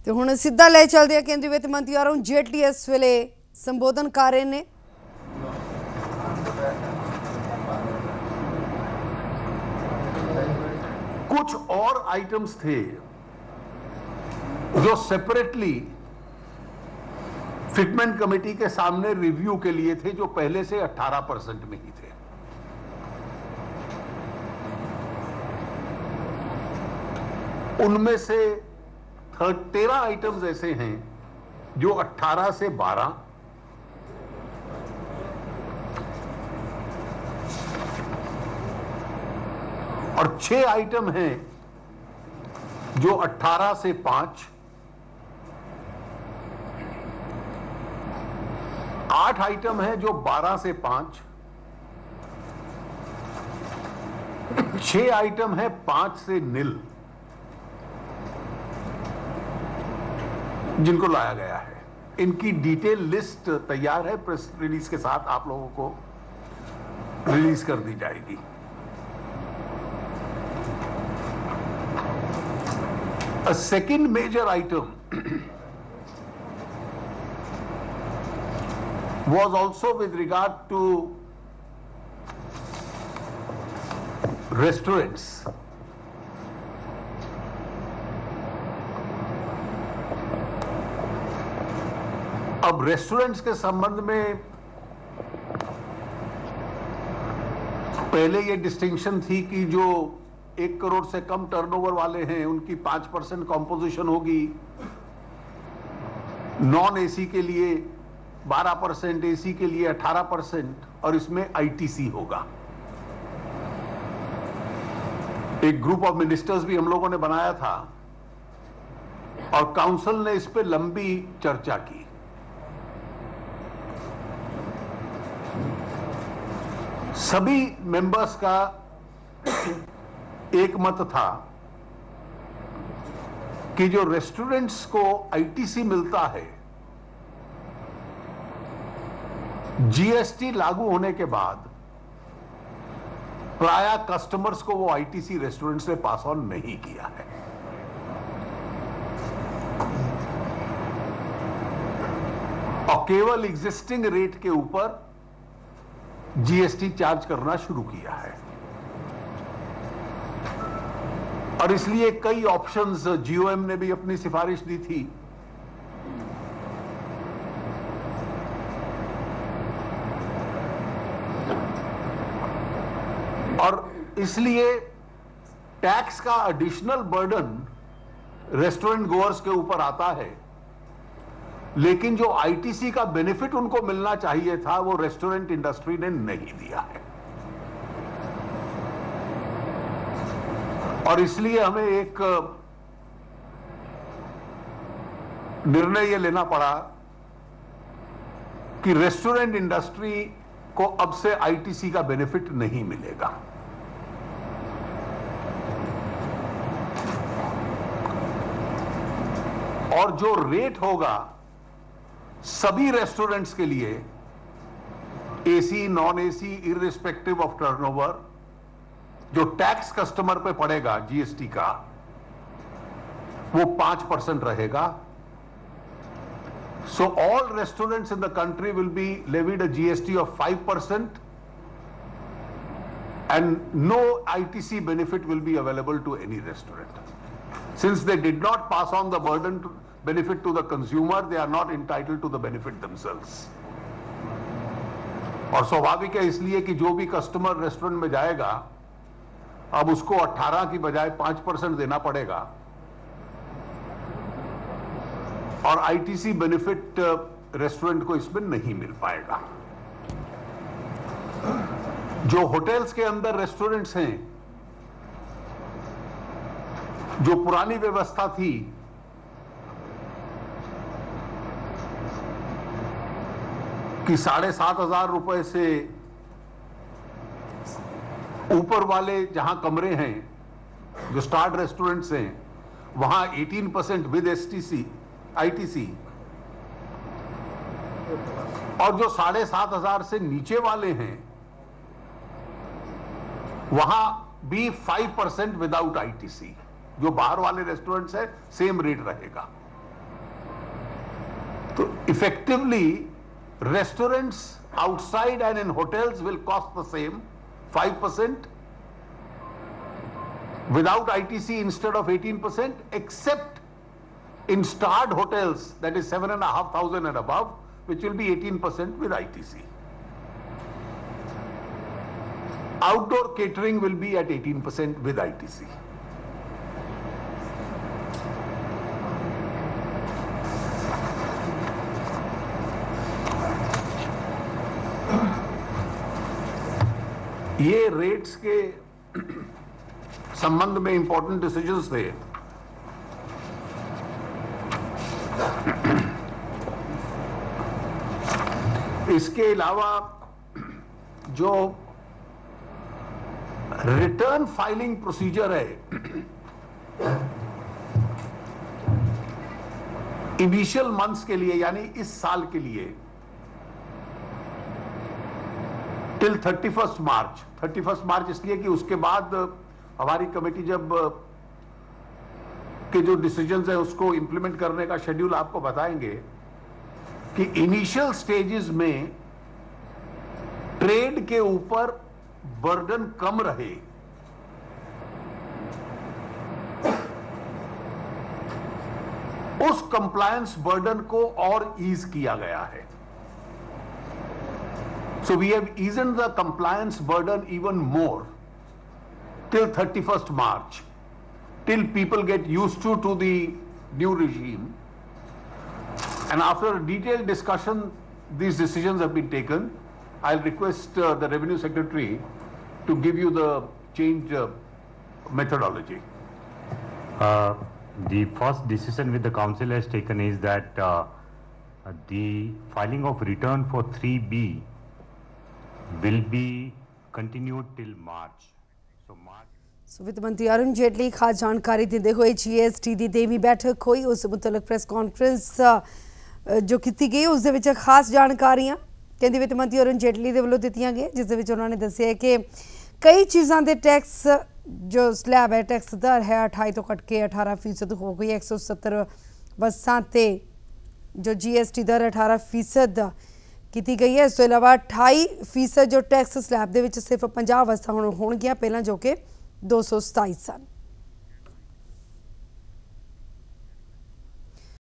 तो हुण सीधा ले चलते हैं केंद्रीय वित्त मंत्री अरुण जेटली इस वेले संबोधन कर रहे हैं। कुछ और आइटम्स थे जो सेपरेटली फिटमेंट कमेटी के सामने रिव्यू के लिए थे, जो पहले से 18% में ही थे। उनमें से 13 आइटम्स ऐसे हैं जो 18 से 12, और 6 आइटम हैं जो 18 से 5, 8 आइटम हैं जो 12 से 5, 6 आइटम है 5 से नील, जिनको लाया गया है। इनकी डिटेल लिस्ट तैयार है, प्रेस रिलीज के साथ आप लोगों को रिलीज कर दी जाएगी। A second major item was also with regard to restaurants. अब रेस्टोरेंट्स के संबंध में पहले ये डिस्टिंक्शन थी कि जो 1 करोड़ से कम टर्नओवर वाले हैं उनकी 5% कॉम्पोजिशन होगी, नॉन एसी के लिए 12%, एसी के लिए 18%, और इसमें आईटीसी होगा। एक ग्रुप ऑफ मिनिस्टर्स भी हम लोगों ने बनाया था और काउंसिल ने इस पे लंबी चर्चा की। सभी मेंबर्स का एक मत था कि जो रेस्टोरेंट्स को आईटीसी मिलता है, जीएसटी लागू होने के बाद प्राय कस्टमर्स को वो आईटीसी रेस्टोरेंट्स ने पास ऑन नहीं किया है। और केवल एग्जिस्टिंग रेट के ऊपर जीएसटी चार्ज करना शुरू किया है। और इसलिए कई ऑप्शंस जीओएम ने भी अपनी सिफारिश दी थी। और इसलिए टैक्स का एडिशनल बर्डन रेस्टोरेंट गोअर्स के ऊपर आता है, लेकिन जो आईटीसी का बेनिफिट उनको मिलना चाहिए था वो रेस्टोरेंट इंडस्ट्री ने नहीं दिया है। और इसलिए हमें एक निर्णय ये लेना पड़ा कि रेस्टोरेंट इंडस्ट्री को अब से आईटीसी का बेनिफिट नहीं मिलेगा। और जो रेट होगा सभी रेस्टोरेंट्स के लिए, AC non AC irrespective of turnover, जो टैक्स कस्टमर पे पड़ेगा जीएसटी का, वो 5% रहेगा। So all restaurants in the country will be levied a GST of 5% and no ITC benefit will be available to any restaurant. Since they did not pass on the burden to benefit to the consumer, they are not entitled to the benefit themselves. और स्वाभाविक है इसलिए कि जो भी customer restaurant में जाएगा अब उसको 18 की बजाय 5% देना पड़ेगा, और आईटीसी बेनिफिट रेस्टोरेंट को इसमें नहीं मिल पाएगा। जो होटल्स के अंदर रेस्टोरेंट्स हैं, जो पुरानी व्यवस्था थी कि 7,500 रुपए से ऊपर वाले जहां कमरे हैं, जो स्टार्ड रेस्टोरेंट्स हैं, वहां 18% विद एसटीसी आईटीसी, और जो 7,500 से नीचे वाले हैं वहां भी 5% विदाउट आईटीसी। जो बाहर वाले रेस्टोरेंट्स है सेम रेट रहेगा। तो effectively restaurants outside and in hotels will cost the same 5% without ITC instead of 18%, except in starred hotels, that is 7,500 and above, which will be 18% with ITC. Outdoor catering will be at 18% with ITC. ये rates के संबंध में important decisions थे। इसके अलावा जो return filing procedure है, initial months के लिए यानी इस साल के लिए टिल 31 मार्च इसलिए कि उसके बाद हमारी कमेटी जब के जो डिसीजंस है उसको इंप्लीमेंट करने का शेड्यूल आपको बताएंगे कि इनिशियल स्टेजेस में ट्रेड के ऊपर बर्डन कम रहे, उस कंप्लायंस बर्डन को और ईज किया गया है। So we have eased the compliance burden even more till 31st March, till people get used to the new regime. And after a detailed discussion, these decisions have been taken. I'll request the Revenue Secretary to give you the change methodology. The first decision which the council has taken is that the filing of return for 3B will be continued till March. So March. वित्त मंत्री अरुण जेटली खास जानकारी देते हुए GST की देवी बैठक हुई, उस मुतलक प्रेस कॉन्फ्रेंस जो की गई उस खास जानकारियां केंद्रीय वित्त मंत्री अरुण जेटली के वालों दित्तियां गई, जिस उन्होंने दस्सिया कि कई चीज़ों के टैक्स जो स्लैब है, टैक्स दर है 28 तो कट के 18% हो गई। 170 वस्तां ते जो GST दर 18% की गई है। इस तो इलावा 28% जो टैक्स स्लैब के सिर्फ 50 वस्तां होणगियां, पहलां जो कि 227 सन।